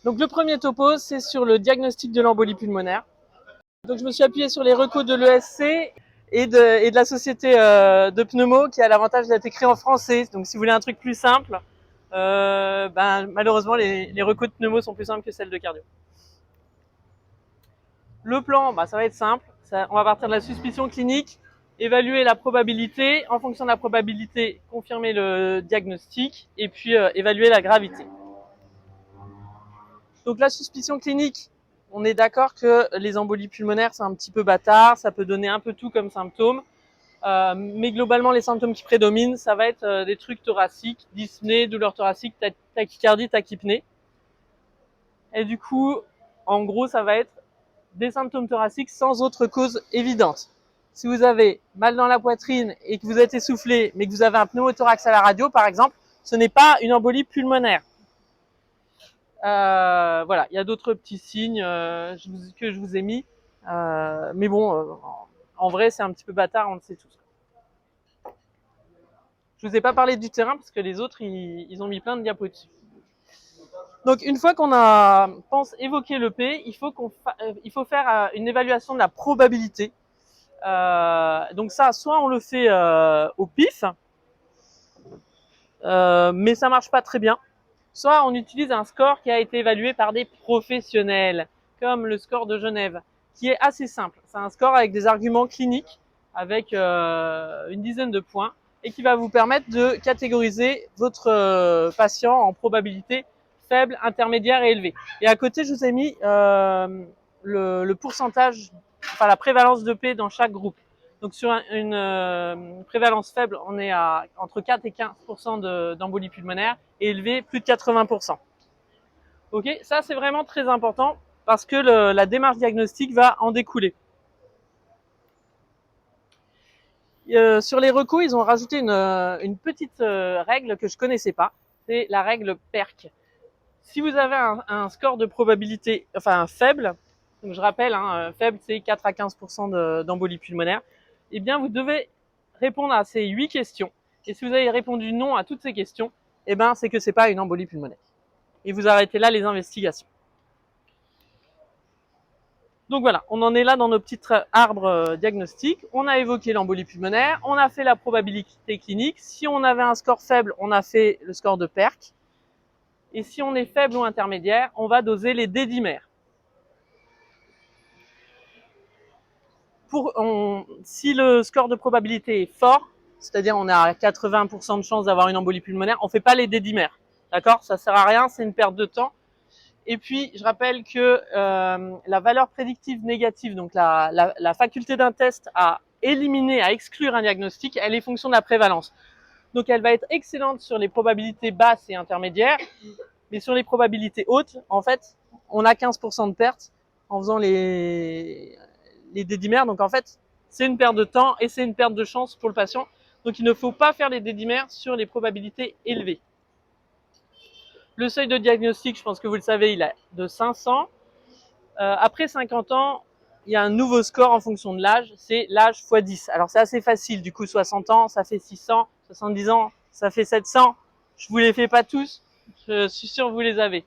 Donc le premier topo, c'est sur le diagnostic de l'embolie pulmonaire. Donc je me suis appuyé sur les recos de l'ESC et de la société de pneumo qui a l'avantage d'être écrit en français. Donc si vous voulez un truc plus simple, malheureusement les recos de pneumo sont plus simples que celles de cardio. Le plan, ça va être simple. On va partir de la suspicion clinique, évaluer la probabilité. En fonction de la probabilité, confirmer le diagnostic et puis évaluer la gravité. Donc la suspicion clinique, on est d'accord que les embolies pulmonaires, c'est un petit peu bâtard, ça peut donner un peu tout comme symptômes. Mais globalement, les symptômes qui prédominent, ça va être des trucs thoraciques, dyspnée, douleur thoracique, tachycardie, tachypnée. Et du coup, en gros, ça va être des symptômes thoraciques sans autre cause évidente. Si vous avez mal dans la poitrine et que vous êtes essoufflé, mais que vous avez un pneumothorax à la radio, par exemple, ce n'est pas une embolie pulmonaire. Voilà, il y a d'autres petits signes que je vous ai mis. Mais bon, en vrai, c'est un petit peu bâtard, on le sait tous. Je vous ai pas parlé du terrain parce que les autres, ils ont mis plein de diapos dessus. Donc, une fois qu'on a évoqué le P, il faut faire une évaluation de la probabilité. Donc ça, soit on le fait au pif, mais ça marche pas très bien. Soit on utilise un score qui a été évalué par des professionnels, comme le score de Genève, qui est assez simple. C'est un score avec des arguments cliniques, avec une dizaine de points, et qui va vous permettre de catégoriser votre patient en probabilité faible, intermédiaire et élevée. Et à côté, je vous ai mis le pourcentage, enfin la prévalence de P dans chaque groupe. Donc sur une prévalence faible, on est à entre 4 et 15% d'embolie pulmonaire et élevé plus de 80%. Ok, ça c'est vraiment très important parce que la démarche diagnostique va en découler. Sur les recos, ils ont rajouté une petite règle que je connaissais pas, c'est la règle PERC. Si vous avez un score de probabilité, enfin faible, donc je rappelle, faible c'est 4 à 15% d'embolie pulmonaire, eh bien vous devez répondre à ces 8 questions. Et si vous avez répondu non à toutes ces questions, eh ben c'est que c'est pas une embolie pulmonaire. Et vous arrêtez là les investigations. Donc voilà, on en est là dans nos petits arbres diagnostiques. On a évoqué l'embolie pulmonaire, on a fait la probabilité clinique. Si on avait un score faible, on a fait le score de PERC. Et si on est faible ou intermédiaire, on va doser les dédimères. Si le score de probabilité est fort, c'est-à-dire on a 80% de chance d'avoir une embolie pulmonaire, on ne fait pas les dédimères. D'accord? Ça ne sert à rien, c'est une perte de temps. Et puis, je rappelle que la valeur prédictive négative, donc la faculté d'un test à éliminer, à exclure un diagnostic, elle est fonction de la prévalence. Donc, elle va être excellente sur les probabilités basses et intermédiaires, mais sur les probabilités hautes, en fait, on a 15% de perte en faisant les dédimères. Donc, en fait, c'est une perte de temps et c'est une perte de chance pour le patient. Donc, il ne faut pas faire les dédimères sur les probabilités élevées. Le seuil de diagnostic, je pense que vous le savez, il est de 500. Après 50 ans, il y a un nouveau score en fonction de l'âge, c'est l'âge x 10. Alors c'est assez facile, du coup 60 ans, ça fait 600, 70 ans, ça fait 700. Je vous les fais pas tous, je suis sûr que vous les avez.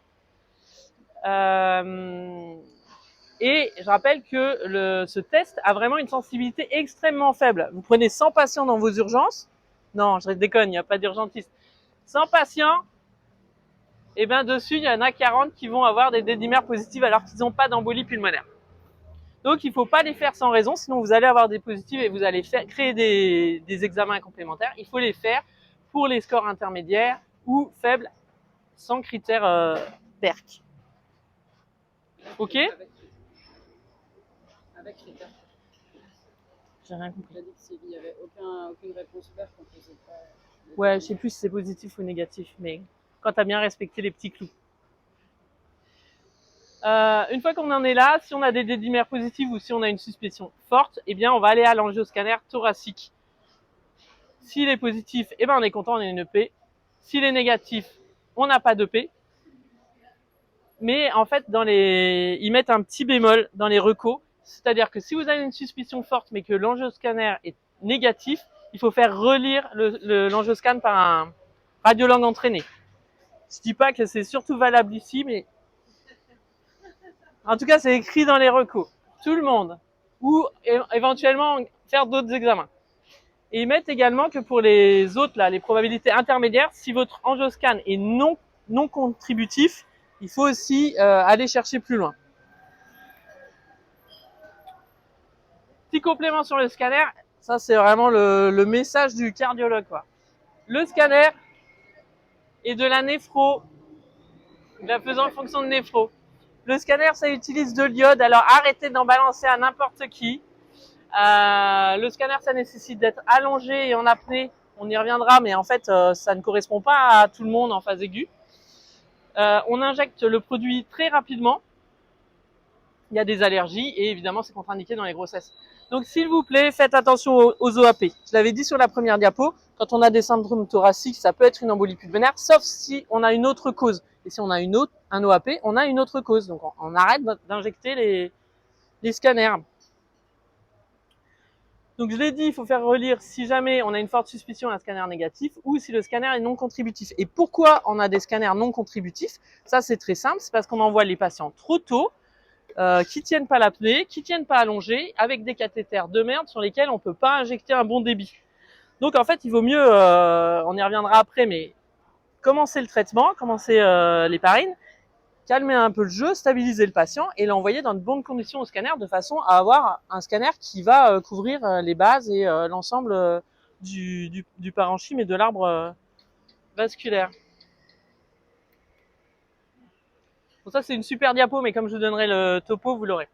Et je rappelle que ce test a vraiment une sensibilité extrêmement faible. Vous prenez 100 patients dans vos urgences. Non, je déconne, il n'y a pas d'urgentiste. 100 patients, et bien dessus, il y en a 40 qui vont avoir des dédimères positives alors qu'ils n'ont pas d'embolie pulmonaire. Donc, il ne faut pas les faire sans raison, sinon vous allez avoir des positives et vous allez créer des examens complémentaires. Il faut les faire pour les scores intermédiaires ou faibles sans critères PERC. Ok? Avec critères. J'ai rien compris. Tu as dit qu'il n'y avait aucune réponse PERC, on faisait pas. Ouais, je sais plus si c'est positif ou négatif, mais quand tu as bien respecté les petits clous. Une fois qu'on en est là, si on a des dédimères positives ou si on a une suspicion forte, eh bien, on va aller à l'angioscanner thoracique. S'il est positif, eh ben, on est content, on a une EP. S'il est négatif, on n'a pas d'EP. Mais en fait, ils mettent un petit bémol dans les recos. C'est-à-dire que si vous avez une suspicion forte, mais que l'angioscanner est négatif, il faut faire relire l'angioscan par un radiolangue entraîné. Je dis pas que c'est surtout valable ici, mais En tout cas, c'est écrit dans les recos. Tout le monde. Ou éventuellement faire d'autres examens. Et ils mettent également que pour les autres, là, les probabilités intermédiaires, si votre angioscan est non contributif, il faut aussi aller chercher plus loin. Petit complément sur le scanner, ça c'est vraiment le message du cardiologue, quoi. Le scanner est de la néphro, de la faisant en fonction de néphro. Le scanner, ça utilise de l'iode, alors arrêtez d'en balancer à n'importe qui. Le scanner, ça nécessite d'être allongé et en apnée. On y reviendra, mais en fait, ça ne correspond pas à tout le monde en phase aiguë. On injecte le produit très rapidement. Il y a des allergies et évidemment, c'est contre-indiqué dans les grossesses. Donc, s'il vous plaît, faites attention aux OAP. Je l'avais dit sur la première diapo, quand on a des syndromes thoraciques, ça peut être une embolie pulmonaire, sauf si on a une autre cause. Et si on a un OAP, on a une autre cause. Donc, on arrête d'injecter les scanners. Donc je l'ai dit, il faut faire relire si jamais on a une forte suspicion d'un scanner négatif ou si le scanner est non contributif. Et pourquoi on a des scanners non contributifs? Ça c'est très simple, c'est parce qu'on envoie les patients trop tôt, qui tiennent pas l'apnée, qui tiennent pas allongés, avec des cathéters de merde sur lesquels on peut pas injecter un bon débit. Donc en fait il vaut mieux, on y reviendra après, mais commencer le traitement, commencer l'héparine, calmer un peu le jeu, stabiliser le patient et l'envoyer dans de bonnes conditions au scanner de façon à avoir un scanner qui va couvrir les bases et l'ensemble du parenchyme et de l'arbre vasculaire. Bon, ça c'est une super diapo, mais comme je vous donnerai le topo, vous l'aurez.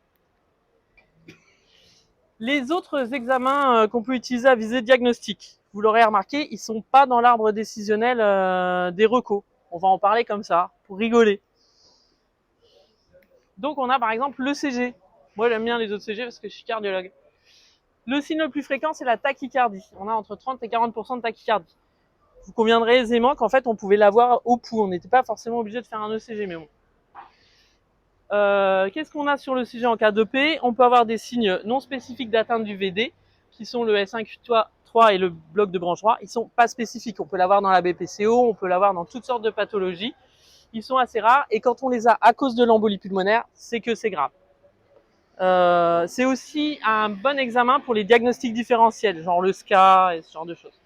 Les autres examens qu'on peut utiliser à visée diagnostique, vous l'aurez remarqué, ils ne sont pas dans l'arbre décisionnel des recos. On va en parler comme ça, pour rigoler. Donc on a par exemple l'ECG. Moi j'aime bien les autres CG parce que je suis cardiologue. Le signe le plus fréquent, c'est la tachycardie. On a entre 30 et 40% de tachycardie. Vous conviendrez aisément qu'en fait, on pouvait l'avoir au pouls. On n'était pas forcément obligé de faire un ECG, mais bon. Qu'est-ce qu'on a sur le CG en cas d'EP? On peut avoir des signes non spécifiques d'atteinte du VD, qui sont le S5-3 et le bloc de branche droit. Ils sont pas spécifiques. On peut l'avoir dans la BPCO, on peut l'avoir dans toutes sortes de pathologies. Ils sont assez rares, et quand on les a à cause de l'embolie pulmonaire, c'est que c'est grave. C'est aussi un bon examen pour les diagnostics différentiels, genre le SCA et ce genre de choses.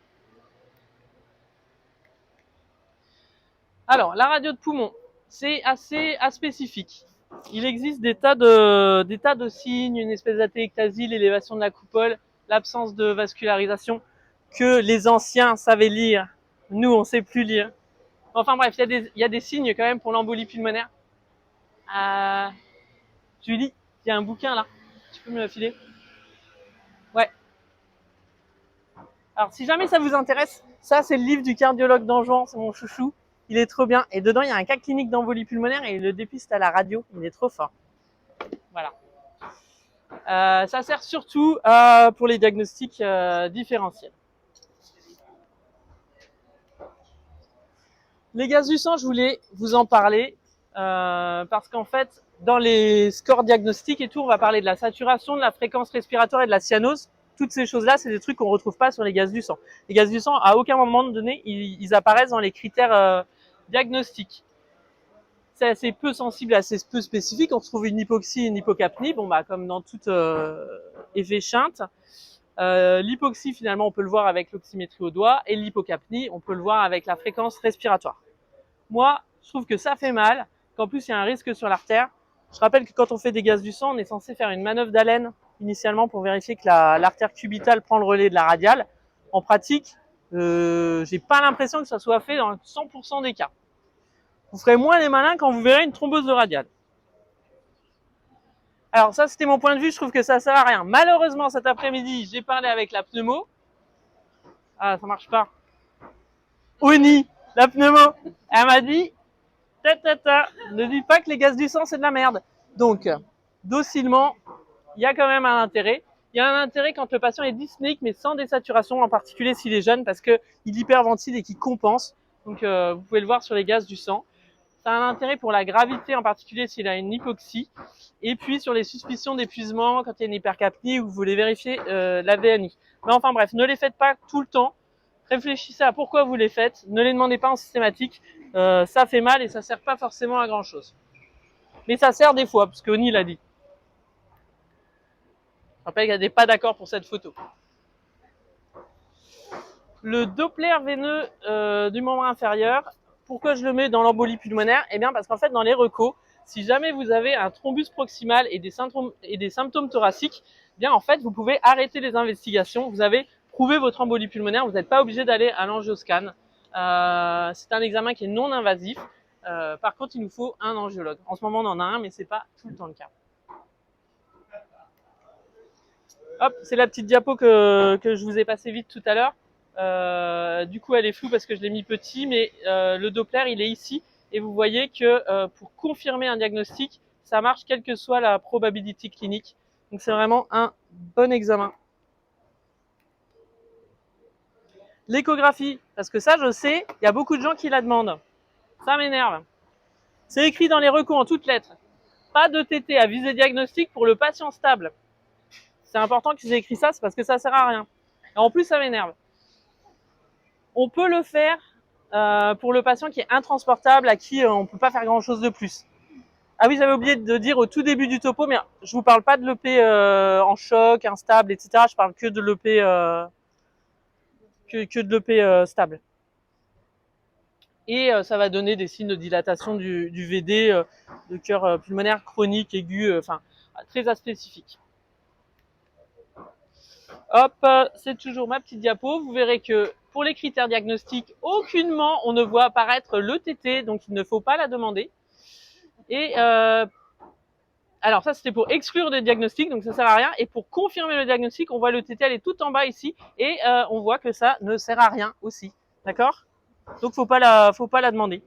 Alors, la radio de poumon, c'est assez aspécifique. Il existe des tas de signes, une espèce d'atéectasie, l'élévation de la coupole, l'absence de vascularisation, que les anciens savaient lire. Nous, on ne sait plus lire. Enfin bref, il y a des signes quand même pour l'embolie pulmonaire. Julie, il y a un bouquin là. Tu peux me le filer? Ouais. Alors, si jamais ça vous intéresse, ça, c'est le livre du cardiologue d'Anjouan, c'est mon chouchou. Il est trop bien. Et dedans, il y a un cas clinique d'embolie pulmonaire et il le dépiste à la radio. Il est trop fort. Voilà. Ça sert surtout pour les diagnostics différentiels. Les gaz du sang, je voulais vous en parler parce qu'en fait, dans les scores diagnostiques et tout, on va parler de la saturation, de la fréquence respiratoire et de la cyanose. Toutes ces choses-là, c'est des trucs qu'on ne retrouve pas sur les gaz du sang. Les gaz du sang, à aucun moment donné, ils apparaissent dans les critères diagnostiques. C'est assez peu sensible, assez peu spécifique. On retrouve une hypoxie et une hypocapnie, bon bah comme dans tout effet shunt. L'hypoxie, finalement, on peut le voir avec l'oxymétrie au doigt, et l'hypocapnie, on peut le voir avec la fréquence respiratoire. Moi, je trouve que ça fait mal, qu'en plus il y a un risque sur l'artère. Je rappelle que quand on fait des gaz du sang, on est censé faire une manœuvre d'haleine initialement pour vérifier que l'artère cubitale prend le relais de la radiale. En pratique, j'ai pas l'impression que ça soit fait dans 100% des cas. Vous ferez moins les malins quand vous verrez une thrombose de radiale. Alors ça, c'était mon point de vue, je trouve que ça sert à rien. Malheureusement, cet après-midi, j'ai parlé avec la pneumo. Ah, ça marche pas. Oni, la pneumo, elle m'a dit, ne dis pas que les gaz du sang, c'est de la merde. Donc, docilement, il y a quand même un intérêt. Il y a un intérêt quand le patient est dyspnéique, mais sans désaturation, en particulier s'il est jeune, parce qu'il hyperventile et qu'il compense. Donc, vous pouvez le voir sur les gaz du sang. Ça a un intérêt pour la gravité, en particulier s'il a une hypoxie. Et puis sur les suspicions d'épuisement, quand il y a une hypercapnie ou vous voulez vérifier la VNI. Mais enfin bref, ne les faites pas tout le temps. Réfléchissez à pourquoi vous les faites. Ne les demandez pas en systématique. Ça fait mal et ça sert pas forcément à grand chose. Mais ça sert des fois, parce que Oni l'a dit. Je rappelle qu'il y a des pas d'accord pour cette photo. Le Doppler veineux du membre inférieur, pourquoi je le mets dans l'embolie pulmonaire? Eh bien parce qu'en fait dans les recos, si jamais vous avez un thrombus proximal et des symptômes thoraciques, eh bien en fait vous pouvez arrêter les investigations. Vous avez prouvé votre embolie pulmonaire, vous n'êtes pas obligé d'aller à l'angioscan. C'est un examen qui est non invasif. Par contre, il nous faut un angiologue. En ce moment, on en a un, mais c'est pas tout le temps le cas. Hop, c'est la petite diapo que je vous ai passée vite tout à l'heure. Du coup, elle est floue parce que je l'ai mis petit, mais le Doppler, il est ici. Et vous voyez que pour confirmer un diagnostic, ça marche quelle que soit la probabilité clinique. Donc, c'est vraiment un bon examen. L'échographie, parce que ça, je sais, il y a beaucoup de gens qui la demandent. Ça m'énerve. C'est écrit dans les recos en toutes lettres. Pas de TT à visée diagnostique pour le patient stable. C'est important qu'ils aient écrit ça, c'est parce que ça sert à rien. Et en plus, ça m'énerve. On peut le faire pour le patient qui est intransportable, à qui on ne peut pas faire grand-chose de plus. Ah oui, j'avais oublié de dire au tout début du topo, mais je vous parle pas de l'EP en choc, instable, etc. Je parle que de l'EP que de l'EP stable. Et ça va donner des signes de dilatation du VD, de cœur pulmonaire chronique, aigu, enfin très aspécifique. Hop, c'est toujours ma petite diapo. Vous verrez que pour les critères diagnostiques, aucunement on ne voit apparaître le TT, donc il ne faut pas la demander. Et alors ça c'était pour exclure des diagnostics, donc ça sert à rien. Et pour confirmer le diagnostic, on voit le TT, elle est tout en bas ici, et on voit que ça ne sert à rien aussi, d'accord? Donc faut pas la demander.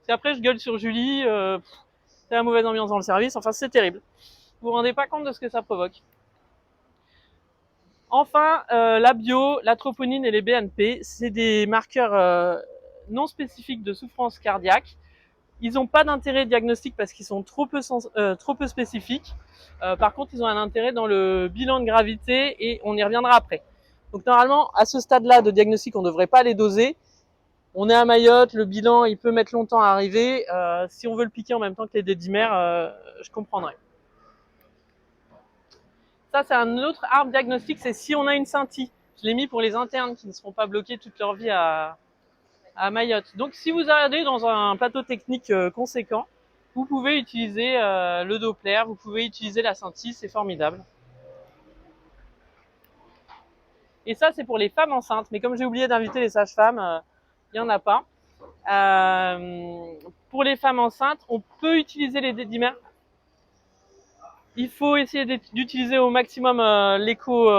Et après je gueule sur Julie, c'est la mauvaise ambiance dans le service, enfin c'est terrible. Vous vous rendez pas compte de ce que ça provoque. Enfin, la bio, la troponine et les BNP, c'est des marqueurs non spécifiques de souffrance cardiaque. Ils n'ont pas d'intérêt diagnostique parce qu'ils sont trop peu spécifiques. Par contre, ils ont un intérêt dans le bilan de gravité et on y reviendra après. Donc normalement, à ce stade-là de diagnostic, on ne devrait pas les doser. On est à Mayotte, le bilan, il peut mettre longtemps à arriver. Si on veut le piquer en même temps que les dédimères, je comprendrais. Ça, c'est un autre arbre diagnostique, c'est si on a une scintille. Je l'ai mis pour les internes qui ne seront pas bloqués toute leur vie à Mayotte. Donc, si vous arrivez dans un plateau technique conséquent, vous pouvez utiliser le Doppler, vous pouvez utiliser la scintille, c'est formidable. Et ça, c'est pour les femmes enceintes. Mais comme j'ai oublié d'inviter les sages-femmes, il n'y en a pas. Pour les femmes enceintes, on peut utiliser les dédimères. Il faut essayer d'utiliser au maximum l'écho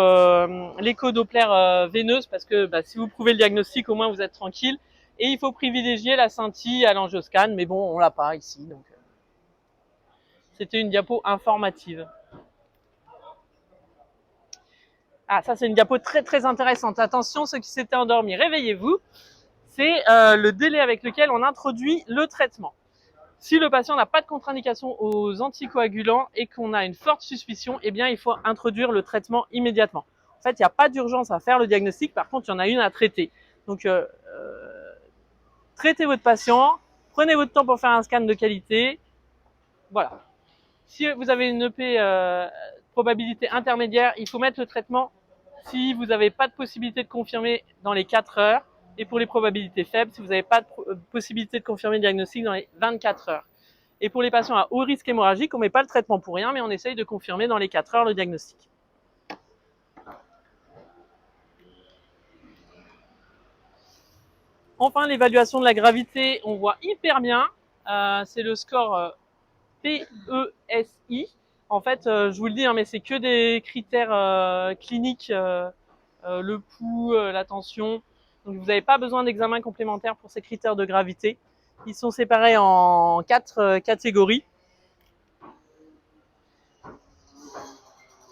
Doppler veineuse parce que si vous prouvez le diagnostic, au moins vous êtes tranquille. Et il faut privilégier la scintille à l'angioscan, mais bon, on l'a pas ici. Donc, c'était une diapo informative. Ah, ça c'est une diapo très très intéressante. Attention, ceux qui s'étaient endormis, réveillez-vous. C'est le délai avec lequel on introduit le traitement. Si le patient n'a pas de contre-indication aux anticoagulants et qu'on a une forte suspicion, eh bien, il faut introduire le traitement immédiatement. En fait, il n'y a pas d'urgence à faire le diagnostic. Par contre, il y en a une à traiter. Donc, traitez votre patient, prenez votre temps pour faire un scan de qualité. Voilà. Si vous avez une EP probabilité intermédiaire, il faut mettre le traitement si vous n'avez pas de possibilité de confirmer dans les 4 heures. Et pour les probabilités faibles, si vous n'avez pas de possibilité de confirmer le diagnostic dans les 24 heures. Et pour les patients à haut risque hémorragique, on ne met pas le traitement pour rien, mais on essaye de confirmer dans les 4 heures le diagnostic. Enfin, l'évaluation de la gravité, on voit hyper bien. C'est le score PESI. En fait, je vous le dis, mais c'est que des critères cliniques, le pouls, la tension. Donc, vous n'avez pas besoin d'examen complémentaire pour ces critères de gravité. Ils sont séparés en 4 catégories.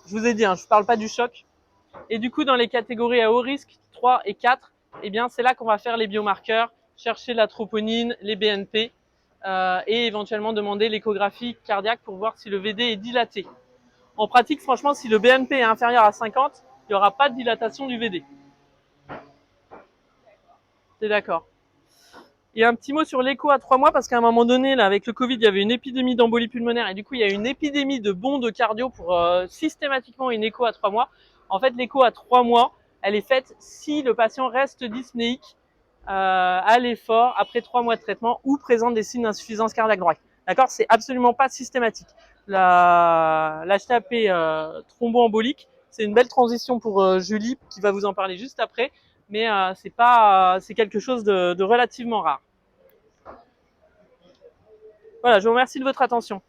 Je vous ai dit, je ne parle pas du choc. Et du coup, dans les catégories à haut risque, 3 et 4, eh bien, c'est là qu'on va faire les biomarqueurs, chercher la troponine, les BNP, et éventuellement demander l'échographie cardiaque pour voir si le VD est dilaté. En pratique, franchement, si le BNP est inférieur à 50, il n'y aura pas de dilatation du VD. T'es d'accord? Et un petit mot sur l'écho à 3 mois, parce qu'à un moment donné, là, avec le Covid, il y avait une épidémie d'embolie pulmonaire, et du coup, il y a une épidémie de bons de cardio pour systématiquement une écho à 3 mois. En fait, l'écho à 3 mois, elle est faite si le patient reste dyspnéique à l'effort après 3 mois de traitement ou présente des signes d'insuffisance cardiaque droite. D'accord? C'est absolument pas systématique. L'HTAP thromboembolique, c'est une belle transition pour Julie qui va vous en parler juste après, mais c'est quelque chose de relativement rare. Voilà, je vous remercie de votre attention.